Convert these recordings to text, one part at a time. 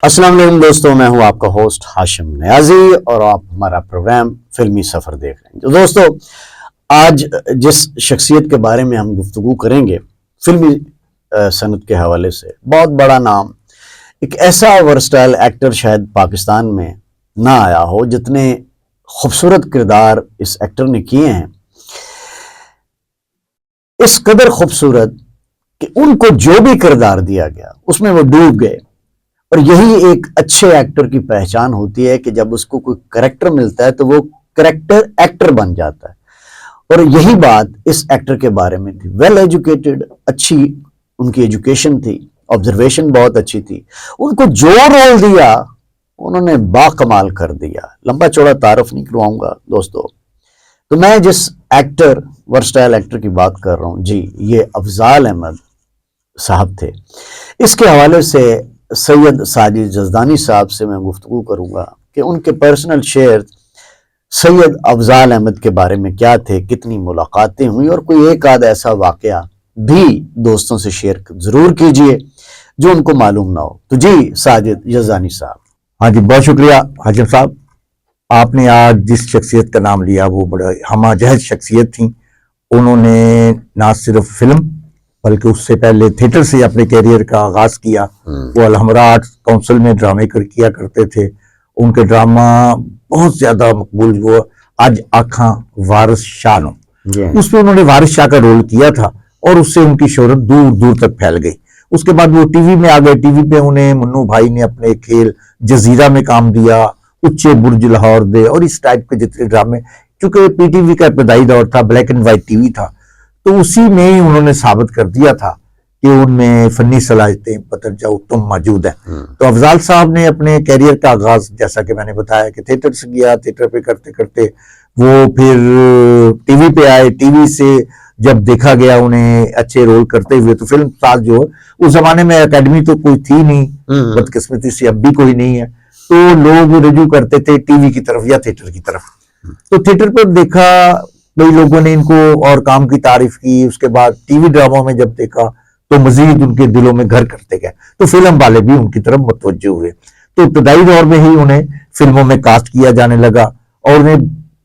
अस्सलाम वालेकुम दोस्तों, मैं हूं आपका होस्ट हाशिम नियाजी और आप हमारा प्रोग्राम फिल्मी सफ़र देख रहे हैं। तो दोस्तों, आज जिस शख्सियत के बारे में हम गुफ्तगू करेंगे फिल्मी सनत के हवाले से, बहुत बड़ा नाम, एक ऐसा वर्सटाइल एक्टर शायद पाकिस्तान में ना आया हो जितने खूबसूरत किरदार इस एक्टर ने किए हैं। इस कदर खूबसूरत कि उनको जो भी किरदार दिया गया उसमें वो डूब गए। और यही एक अच्छे एक्टर की पहचान होती है कि जब उसको कोई करैक्टर मिलता है तो वो करैक्टर एक्टर बन जाता है। और यही बात इस एक्टर के बारे में थी। वेल एजुकेटेड, अच्छी उनकी एजुकेशन थी, ऑब्जर्वेशन बहुत अच्छी थी। उनको जो रोल दिया उन्होंने बाकमाल कर दिया। लंबा चौड़ा तारुफ नहीं करवाऊंगा दोस्तों। तो मैं जिस एक्टर, वर्सटाइल एक्टर की बात कर रहा हूँ जी, ये अफजाल अहमद साहब थे। इसके हवाले से सैयद साजिद जज़दानी साहब से मैं गुफ्तगू करूंगा कि उनके पर्सनल शेयर सैयद अफजाल अहमद के बारे में क्या थे, कितनी मुलाकातें हुई, और कोई एक आध ऐसा वाकया भी दोस्तों से शेयर जरूर कीजिए जो उनको मालूम ना हो। तो जी साजिद जज़दानी साहब। हाँ जी, बहुत शुक्रिया हाजिम साहब। आपने आज जिस शख्सियत का नाम लिया वो बड़ा हमाजहज शख्सियत थी। उन्होंने ना सिर्फ फिल्म बल्कि उससे पहले थिएटर से अपने कैरियर का आगाज किया। वो अलहमरा आर्ट काउंसिल में ड्रामे किया करते थे। उनके ड्रामा बहुत ज्यादा मकबूल हुआ। आज आखा वारिस शाह नो, उसमें उन्होंने वारिस शाह का रोल किया था और उससे उनकी शोहरत दूर दूर तक फैल गई। उसके बाद वो टीवी में आ गए। टीवी पे उन्हें मुन्नू भाई ने अपने खेल जजीरा में काम दिया, उच्चे बुर्ज लाहौर दे और इस टाइप के जितने ड्रामे, क्योंकि पीटीवी का इब्तदाई दौर था, ब्लैक एंड व्हाइट टीवी था, तो उसी में ही उन्होंने साबित कर दिया था कि उनमें फनी सलाहियतें बदरजा उत्तम मौजूद है। तो अफजाल साहब ने अपने कैरियर का आगाज, जैसा कि मैंने बताया, कि थिएटर से किया। थिएटर पे करते करते वो फिर टीवी पे आए। टीवी से जब देखा गया उन्हें अच्छे रोल करते हुए, तो फिल्म साज जो है, उस जमाने में एकेडमी तो कोई थी नहीं, बदकिस्मती से अब भी कोई नहीं है, तो लोग रुजू करते थे टीवी की तरफ या थिएटर की तरफ। तो थिएटर पर देखा, कई लोगों ने इनको और काम की तारीफ की। उसके बाद टीवी ड्रामा में जब देखा तो मजीद उनके दिलों में घर करते गए, तो फिल्म वाले भी उनकी तरफ मुतवज्जो हुए। तो इब्तदाई दौर में ही उन्हें फिल्मों में कास्ट किया जाने लगा और उन्हें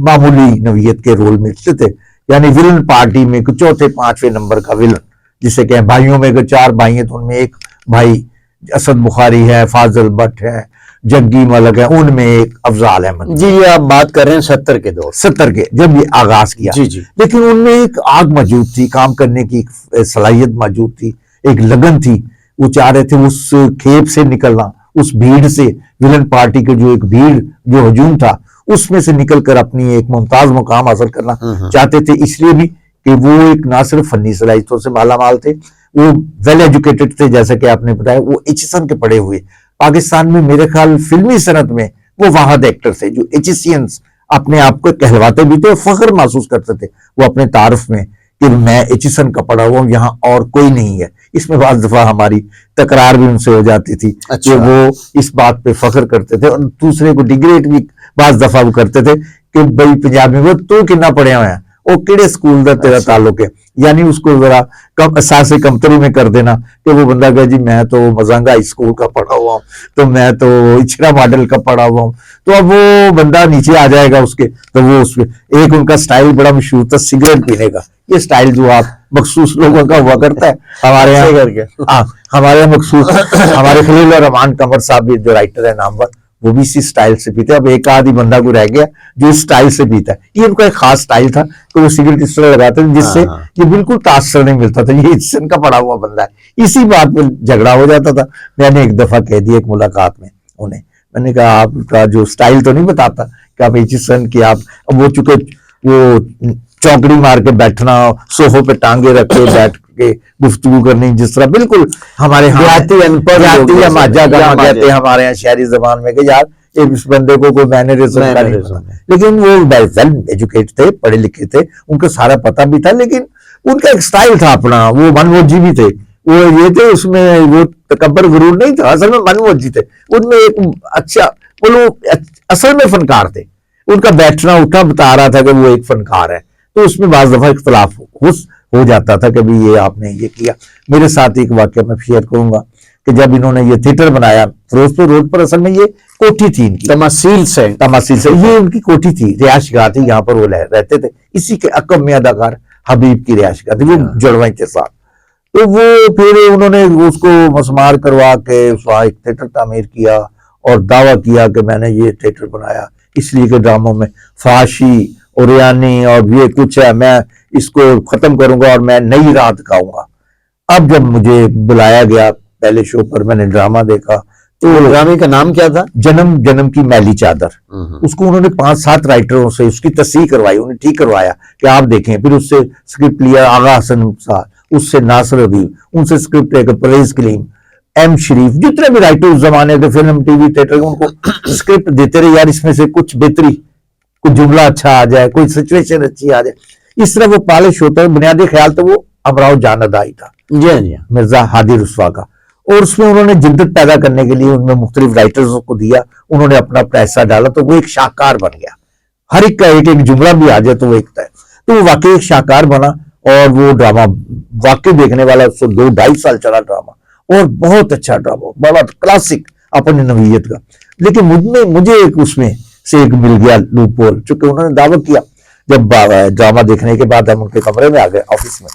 मामूली नवीयत के रोल मिलते थे, यानी विलन पार्टी में चौथे पांचवें नंबर का विलन, जिसे कहें। भाइयों में अगर 4 भाई हैं तो उनमें एक भाई असद बुखारी है, फाजल भट्ट है, जग्गी मलक है, उनमें एक अफजाल अहमद। जी, ये आप बात कर रहे हैं 70 के दौर, 70 के जब ये आगाज किया। जी जी। लेकिन उनमें एक आग मौजूद थी, काम करने की सलाहियत मौजूद थी, एक लगन थी। वो चाह रहे थे उस खेप से निकलना, उस भीड़ से, विलन पार्टी के जो एक भीड़, जो हजूम था, उसमें से निकलकर अपनी एक मुमताज मुकाम हासिल करना चाहते थे। इसलिए भी कि वो एक ना सिर्फ फनी सलाहियतों से मालामाल थे, वो वेल एजुकेटेड थे, जैसे कि आपने बताया। वो एचएसएन के पढ़े हुए, पाकिस्तान में मेरे ख्याल फिल्मी सनत में वो वाहद एक्टर थे जो एचएससियंस अपने आप को कहलवाते भी थे, फख्र महसूस करते थे वो अपने तारुफ में कि मैं एचएसएन का पढ़ा हुआ हूं, यहाँ और कोई नहीं है। इसमें बाज़ दफा हमारी तकरार भी उनसे हो जाती थी। अच्छा। कि वो इस बात पे फख्र करते थे और दूसरे को डिग्रेड भी बाज़ दफा वो करते थे कि भाई पंजाबी में तू कितना पढ़े हुए हैं, वो किड़े स्कूल का तेरा ताल्लुक है, यानी उसको जरा कम असासे कमतरी में कर देना कि वो बंदा कहे जी मैं तो मजांगा हाई स्कूल का पढ़ा हुआ हूँ, तो मैं तो इचरा मॉडल का पढ़ा हुआ हूँ। तो अब वो बंदा नीचे आ जाएगा उसके, तो वो उसमें एक उनका स्टाइल बड़ा मशहूर था सिगरेट पीने का। ये स्टाइल जो आप मखसूस लोगों का हुआ करता है हमारे यहाँ करके, हाँ हमारे यहाँ मखसूस। हमारे खलील रहमान कमर साहब भी जो राइटर है नामवर, वो भी इसी स्टाइल से पीते। अब एक आदि बंदा को रह गया जो इस स्टाइल से पीता है। ये उनका एक खास स्टाइल था कि वो सिगरेट इस तरह लगाते थे जिससे ये बिल्कुल तासर नहीं मिलता था, ये इनका पड़ा हुआ बंदा है। इसी बात पर झगड़ा हो जाता था। मैंने एक दफा कह दिया एक मुलाकात में उन्हें, मैंने कहा आपका जो स्टाइल तो नहीं बताता कि आप एचिसन की, आप अब वो चूंकि वो चौकड़ी मार के बैठना, सोफे पे टांगे रख के बैठ के गुफ्तगू करनी, जिस तरह बिल्कुल हमारे हमारे यहाँ शहरी जबान में कि यार इस बंदे को कोई मैनरिज्म का नहीं पता। लेकिन वो वेल एजुकेटेड थे, पढ़े लिखे थे, उनको सारा पता भी था, लेकिन उनका एक स्टाइल था अपना। वो मनमोजी भी थे, वो ये थे, उसमें वो तकब्बर गुरूर नहीं था, असल में मनमोजी थे। उनमें एक अच्छा, वो असल में फनकार थे। उनका बैठना उठना बता रहा था कि वो एक फनकार है। तो उसमें बाज़ दफा इख्तलाफ हो जाता था, कभी ये आपने ये किया। मेरे साथ एक वाकया मैं शेयर करूंगा कि जब इन्होंने ये थिएटर बनाया फिरोजपुर रोड पर, असल में ये कोठी थी इनकी, तमासील से ये उनकी कोठी थी, रिहायशगाह थी, यहाँ पर वो रहते थे। इसी के अकब में अदाकार हबीब की रिहायशगाह थी, वो जुड़वाई के साथ। तो वो फिर उन्होंने उसको मसमार करवा के वहाँ एक थिएटर तामीर किया और दावा किया कि मैंने ये थिएटर बनाया इसलिए कि ड्रामों में फाशी और यानी और ये कुछ है, मैं इसको खत्म करूंगा और मैं नई राह दिखाऊंगा। अब जब मुझे बुलाया गया पहले शो पर, मैंने ड्रामा देखा, तो ड्रामे का नाम क्या था? जन्म जन्म की मैली चादर। उसको उन्होंने 5-7 राइटरों से उसकी तस्हीह करवाई, उन्हें ठीक करवाया कि आप देखें। फिर उससे स्क्रिप्ट लिया आगा हसन साहब, उससे नासिर हबीब, उनसे स्क्रिप्ट लेकर परवेज कलीम, एम शरीफ, जितने भी राइटर उस जमाने के फिल्म टीवी थिएटर, उनको स्क्रिप्ट देते रहे, यार इसमें से कुछ बेहतरी, कुछ जुमला अच्छा आ जाए, कोई सिचुएशन अच्छी आ जाए। इस तरह वो पॉलिश होता है। बुनियादी ख्याल तो वो अमराव जान अदाई था, जी, मिर्जा हादी रुस्वा का, और उसमें उन्होंने जिद्दत पैदा करने के लिए उनमें मुख्तलिफ राइटर्स को दिया, उन्होंने अपना पैसा डाला, तो वो एक शाहकार बन गया। हर एक का एक एक जुमला भी आ जाए तो वो एक था, तो वो वाकई एक शाहकार बना। और वो ड्रामा वाकई देखने वाला 2-2.5 साल चला ड्रामा, और बहुत अच्छा ड्रामा, बड़ा क्लासिक अपनी नवीयत का। लेकिन मुझे एक उसमें से एक मिल गया लूप होल, चूंकि उन्होंने दावा किया। जब ड्रामा देखने के बाद हम उनके कमरे में आ गए ऑफिस में,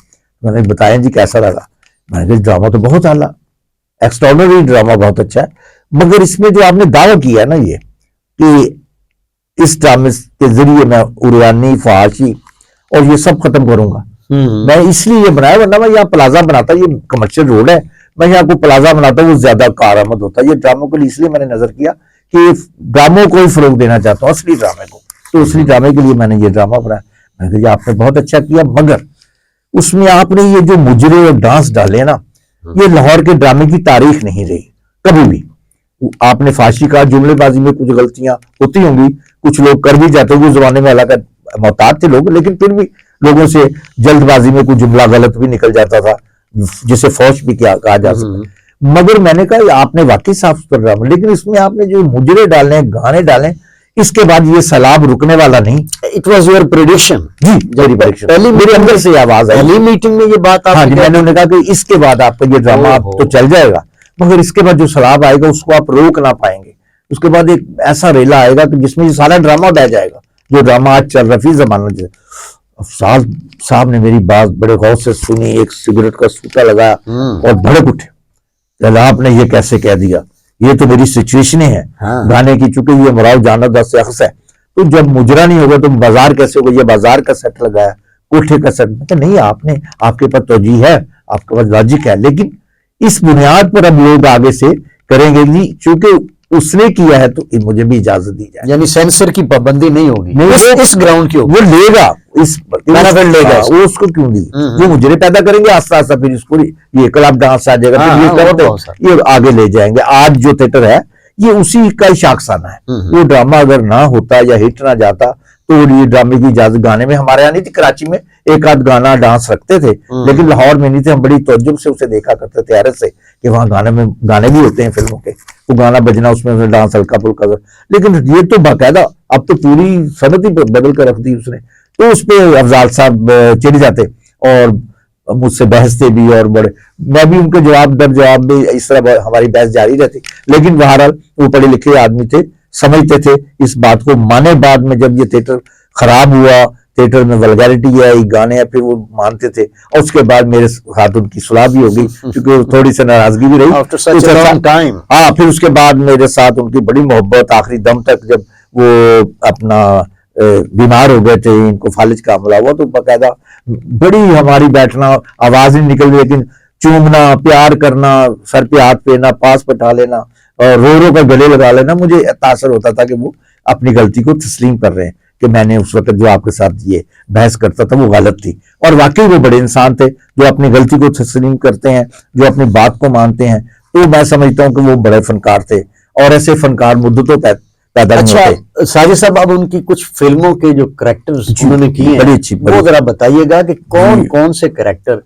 मैंने बताया जी कैसा लगा। मैंने कहा ड्रामा तो बहुत आला, एक्स्ट्राऑर्डिनरी ड्रामा, बहुत अच्छा है, मगर इसमें जो आपने दावा किया है ना, ये कि इस ड्रामे के जरिए मैं उरियानी फहाशी और ये सब खत्म करूंगा, मैं इसलिए ये बनाया, वरना मैं यहाँ प्लाजा बनाता, ये कमर्शियल रोड है, मैं यहाँ को प्लाजा बनाता, वो ज्यादा कारआमद होता। ये ड्रामों के लिए इसलिए मैंने नजर किया कि ड्रामों को ही फरोग देना चाहता हूँ, असली ड्रामे को, तो असली ड्रामे के लिए मैंने ये ड्रामा बनाया। मैंने कहा आपने बहुत अच्छा किया, मगर उसमें आपने ये जो मुजरे और डांस डाले ना, ये लाहौर के ड्रामे की तारीख नहीं रही कभी भी। आपने फांसी का जुमलेबाजी में कुछ गलतियां होती होंगी, कुछ लोग कर भी जाते होंगे, उस जमाने में हालांकि मोहतात थे लोग, लेकिन फिर भी लोगों से जल्दबाजी में कुछ जुमला गलत भी निकल जाता था, जिसे फौज भी कहा जा सकता। मगर मैंने कहा आपने वाकई साफ सुथरा ड्रामा, लेकिन इसमें आपने जो मुजरे डाले, गाने डाले, इसके बाद ये सैलाब रुकने वाला नहीं। इट वॉज योर प्रेडिक्शन जी, मेरी प्रेडिक्शन, पहले मेरे अंदर से आवाज आई, पहली मीटिंग में ये बात हाँ जी, मैंने उन्हें कहा कि इसके बाद आपका ये ड्रामा तो चल जाएगा, मगर इसके बाद जो सैलाब आएगा उसको आप रोक ना पाएंगे। उसके बाद एक ऐसा रेला आएगा कि जिसमें ये सारा ड्रामा बह जाएगा, जो ड्रामा आज चल रहा फी जमाना। अफजाल साहब ने मेरी बात बड़े गौर से सुनी, एक सिगरेट का सूटा लगाया और भड़क उठे, आपने ये कैसे कह दिया, ये तो मेरी सिचुएशनें हैं गाने की, चूंकि ये मराव जानत शख्स है, तो जब मुजरा नहीं होगा तो बाजार कैसे होगा, ये बाजार का सेट लगाया, कोठे का सेट। तो नहीं, आपने, आपके पास तोजी है, आपके पास लॉजिक है, लेकिन इस बुनियाद पर अब लोग आगे से करेंगे जी, चूंकि उसने किया है तो मुझे भी इजाजत दी जाए, यानी सेंसर की पाबंदी नहीं होगी, इस ग्राउंड की होगी, वो लेगा, इस लेगा, वो उसको क्यों दी, वो मुजरे पैदा करेंगे आस्ता आस्ता, फिर इसको ये क्लब डांस आ जाएगा, फिर ये करते ये आगे ले जाएंगे। आज जो थिएटर है ये उसी का ही शाखसाना है। वो ड्रामा अगर ना होता या हिट ना जाता तो ये ड्रामे की इजाजत, गाने में हमारे यहाँ नहीं थी, कराची में एक आध गाना डांस रखते थे, लेकिन लाहौर में नहीं थे। हम बड़ी तवज्जुह से उसे देखा करते थे, हैरत से, कि वहाँ गाने भी होते हैं फिल्मों के, वो गाना बजना, उसमें डांस हल्का फुल्का। लेकिन ये तो बाकायदा अब तो पूरी सनत ही बदल कर रख दी उसने। तो उस पर अफजाल साहब चिढ़ जाते और मुझसे बहसते भी, और बड़े, मैं भी उनके जवाब दर जवाब भी, इस तरह हमारी बहस जारी रहती। लेकिन बहरहाल वो पढ़े लिखे आदमी थे, समझते थे इस बात को, माने। बाद में जब ये थिएटर खराब हुआ, थिएटर में वल्गैरिटी है, गाने हैं, फिर वो मानते थे। और उसके बाद मेरे साथ उनकी सुलह भी होगी, क्योंकि थोड़ी सी नाराजगी भी रही। हाँ, फिर उसके बाद मेरे साथ उनकी बड़ी मोहब्बत आखिरी दम तक। जब वो अपना बीमार हो गए थे, इनको फालिज का हमला हुआ, तो बाकायदा बड़ी हमारी बैठना, आवाज नहीं निकल रही, लेकिन चूमना, प्यार करना, सर पे हाथ फेरना, पास बैठा लेना और रो रो कर गले लगा लेना, मुझे तासर होता था कि वो अपनी गलती को तस्लीम कर रहे हैं, कि मैंने उस वक्त जो आपके साथ ये बहस करता था वो गलत थी। और वाकई वो बड़े इंसान थे जो अपनी गलती को तस्लीम करते हैं, जो अपनी बात को मानते हैं। तो मैं समझता हूँ कि वो बड़े फनकार थे, और ऐसे फनकार मुद्दतों पैदा नहीं होते। अच्छा साजिद साहब, अब उनकी कुछ फिल्मों के जो कैरेक्टर्स उन्होंने किए बड़ी अच्छी, वो जरा बताइएगा कि कौन कौन से कैरेक्टर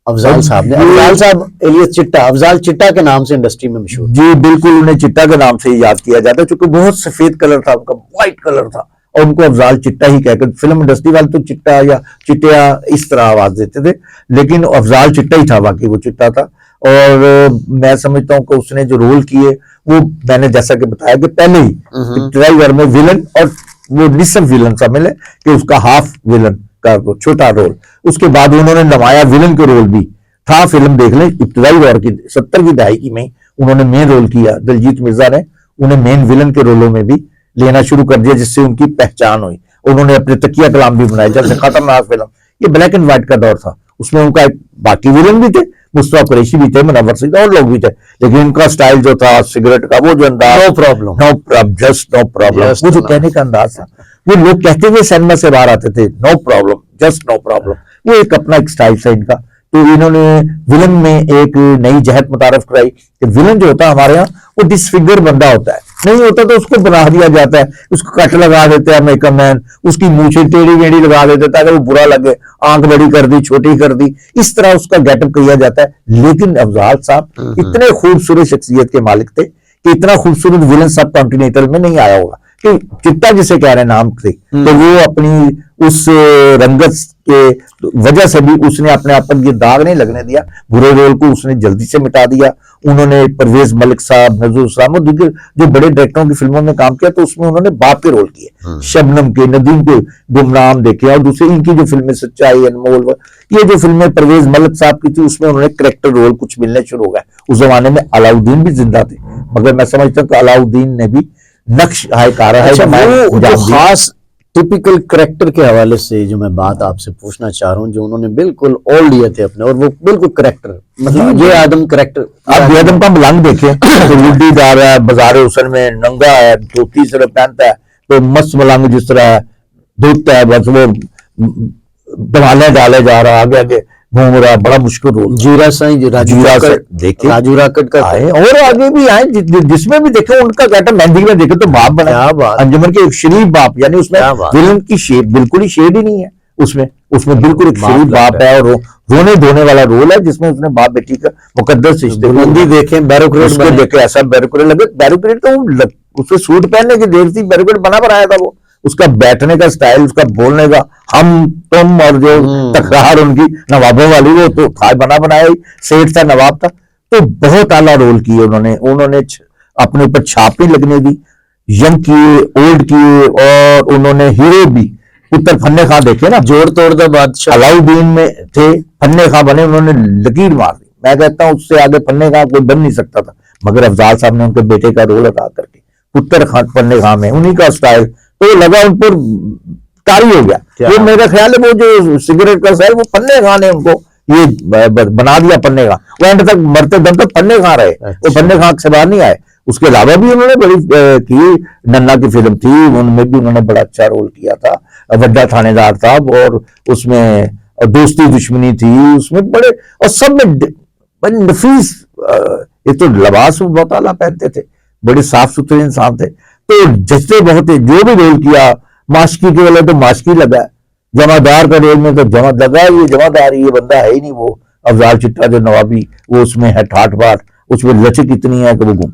अफजाल साहब ने। अफजाल साहब एलियस चिट्टा, अफजाल चिट्टा के नाम से इंडस्ट्री में मशहूर। जी बिल्कुल, उन्हें चिट्टा के नाम से याद किया जाता है, क्योंकि बहुत सफेद कलर था उनका, व्हाइट कलर था, और उनको अफजाल चिट्टा ही कहकर फिल्म इंडस्ट्री वाले तो चिट्टा या चिट्टिया इस तरह आवाज देते थे, लेकिन अफजाल चिट्टा ही था, बाकी वो चिट्टा था। और मैं समझता हूँ कि उसने जो रोल किए वो मैंने जैसा कि बताया कि पहले ही ट्राइगर में विलन और वो निसफ विलन शामिल है कि उसका हाफ विलन का वो छोटा रोल, उसके बाद उन्होंने नवाया विलन के रोल भी था। फिल्म देख लें इब्तदाई दौर की 70 की दहाई में उन्होंने मेन रोल किया, दिलजीत मिर्जा ने उन्हें मेन विलन के रोलों में भी लेना शुरू कर दिया जिससे उनकी पहचान हुई। उन्होंने अपने तकिया कलाम भी बनाए, जैसे खतरनाक फिल्म, ये ब्लैक एंड व्हाइट का दौर था, उसमें उनका बाकी विलन भी थे, मुस्तफा कुरैशी भी थे, मुनव्वर सिद्दीकी और लोग भी थे, लेकिन उनका स्टाइल जो था सिगरेट का वो जो अंदाज, no problem, just no problem, वो जो कहने का अंदाज था, वो लोग कहते हुए सिनेमा से बाहर आते थे, no problem, just no problem, वो एक अपना एक स्टाइल था इनका। तो इन्होंने विलन में एक नई जहत मुतारफ कराई कि विलन जो होता है हमारे यहाँ वो डिसफिगर बंदा होता है, नहीं होता तो उसको बना दिया जाता है, उसको कट लगा देते हैं मेकअप मैन, उसकी मूछें टेढ़ी मेढ़ी लगा देते ताकि वो बुरा लगे, आंख बड़ी कर दी, छोटी कर दी, इस तरह उसका गेटअप किया जाता है। लेकिन अफजाल साहब इतने खूबसूरत शख्सियत के मालिक थे कि इतना खूबसूरत विलन सब कॉन्टिनेंटल में नहीं आया होगा कि चिट्टा जिसे कह रहे हैं नाम से, तो वो अपनी उस रंगत के वजह से भी उसने अपने आप पर ये दाग नहीं लगने दिया, बुरे रोल को उसने जल्दी से मिटा दिया। उन्होंने परवेज मलिक साहब, नजरुल इस्लाम और दूसरे जो बड़े डायरेक्टरों की फिल्मों में काम किया तो उसमें उन्होंने बाप के रोल किए, शबनम के, नदीम के गुमनाम देखे, और दूसरे इनकी जो फिल्में सच्चाई, अनमोल, ये जो फिल्में परवेज मलिक साहब की थी उसमें उन्होंने करेक्टर रोल कुछ मिलने शुरू हो गए। उस जमाने में अलाउद्दीन भी जिंदा थे, मगर मैं समझता हूँ कि अलाउद्दीन ने भी नक्श हायकारा है। अच्छा, वो जो खास टिपिकल करेक्टर के हवाले से जो मैं बात आपसे पूछना चाह रहा हूँ, जो उन्होंने बिल्कुल ओल्ड लिए थे अपने, और वो बिल्कुल करेक्टर, मतलब ये आदम करेक्टर, आप ये आदम का मलंग देखें तो लुड्डी जा रहा है बाजार हुसैन में, नंगा है, धोती सिर्फ पहनता है, तो मस्त मलंग जिस तरह धोता है, बस वो दवाले डाले जा रहा है, आगे आगे घूम रहा, बड़ा मुश्किल रोल। जीरा साईं, देखे राजू राकट का आए और आगे भी आए, जिसमें भी देखे उनका कहता मेहंदी में देखे तो बाप बना, अंजुमन के एक शरीफ बाप, यानी उसमें विलन की शेप बिल्कुल ही शेड ही नहीं है, उसमें बिल्कुल एक शरीफ बाप है, और रोने धोने वाला रोल है जिसमें उसने बाप बेटी का मुकद्दस रिश्ते देखे, बैरोक्रेट देखे, ऐसा बैरोक्रेट लगे, बैरोक्रेट तो उसको सूट पहनने की देर थी, बैरोक्रेट बना बनाया था वो, उसका बैठने का स्टाइल, उसका बोलने का हम तुम, और जो तकरार उनकी नवाबों वाली, वो तो था बना बनाया ही, सेठ था, नवाब था, तो बहुत आला रोल किए उन्होंने अपने ऊपर छाप नहीं लगने दी, यंग किए, ओल्ड किए, और उन्होंने हीरो भी, पुत्र फन्ने खां देखे ना, जोड़ तोड़ द बादशाह, अलाउद्दीन में थे, फन्ने खां बने, उन्होंने लकीर मार दी। मैं कहता हूं उससे आगे फन्ने खां कोई बन नहीं सकता था, मगर अफजाल साहब ने उनके बेटे का रोल अदा करके पुत्र फन्ने खां में उन्हीं का स्टाइल, तो लगा उन पर तारी हो गया। वो मेरा ख्याल है वो जो सिगरेट का स्टाइल, वो फन्ने खां ने उनको ये बना दिया, फन्ने खां, वो एंड तक मरते दम तक फन्ने खां रहे, वो फन्ने खां से बाहर नहीं आए। उसके अलावा भी उन्होंने बड़ी की नन्ना की फिल्म थी, उनमें भी उन्होंने बड़ा अच्छा रोल किया था, वड्डा थानेदार साहब, और उसमें दोस्ती दुश्मनी थी, उसमें बड़े, और सब में बड़े नफीस, एक तो लिबास बहुत आला पहनते थे, बड़े साफ सुथरे इंसान थे, तो जचते बहुत थे, जो भी रोल किया, माशकी के वाले तो माशकी लगा, जमादार का रोल में तो जमा लगा, ये जमादार, ये बंदा है ही नहीं, वो अफजाल चिट्टा जो नवाबी, वो उसमें है ठाठ बाट, उसमें लचक इतनी है कि वो घूम,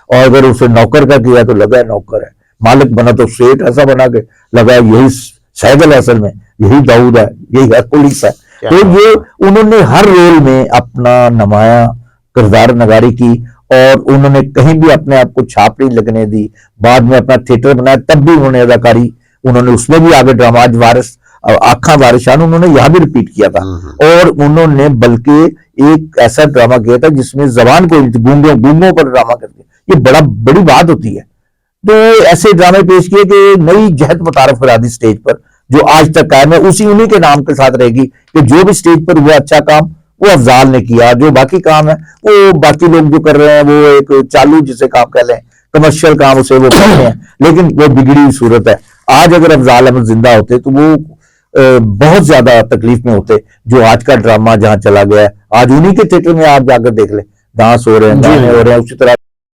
और अगर उसे नौकर का किया तो लगा नौकर है, मालिक बना तो सेठ ऐसा बना के लगा यही सैदल, असल में यही दाऊद है, यही पुलिस है। तो ये उन्होंने हर रोल में अपना नमाया किरदार नगारी की, और उन्होंने कहीं भी अपने आप को छाप नहीं लगने दी। बाद में अपना थिएटर बनाया, तब भी उन्होंने अदाकारी, उन्होंने उसमें भी आगे ड्रामा वारिस, आखा वारिशान उन्होंने यहां भी रिपीट किया था, और उन्होंने बल्कि एक ऐसा ड्रामा किया था जिसमें जबान को गूंगों पर ड्रामा करके, ये बड़ी बात होती है। तो ऐसे ड्रामे पेश किए कि नई जहत मुतारफ करा दी स्टेज पर, जो आज तक कायम है, उन्हीं के नाम के साथ रहेगी कि जो भी स्टेज पर हुआ अच्छा काम वो अफजाल ने किया, जो बाकी काम है वो बाकी लोग जो कर रहे हैं, वो एक चालू जिसे काम कह लें, कमर्शियल काम उसे वो करते हैं, लेकिन वो बिगड़ी हुई सूरत है। आज अगर अफजाल अहमद जिंदा होते तो वो बहुत ज्यादा तकलीफ में होते, जो आज का ड्रामा जहां चला गया है। आज उन्हीं के थिएटर में आप जाकर देख ले, डांस हो रहे हैं, गाने हो रहे हैं, उसी तरह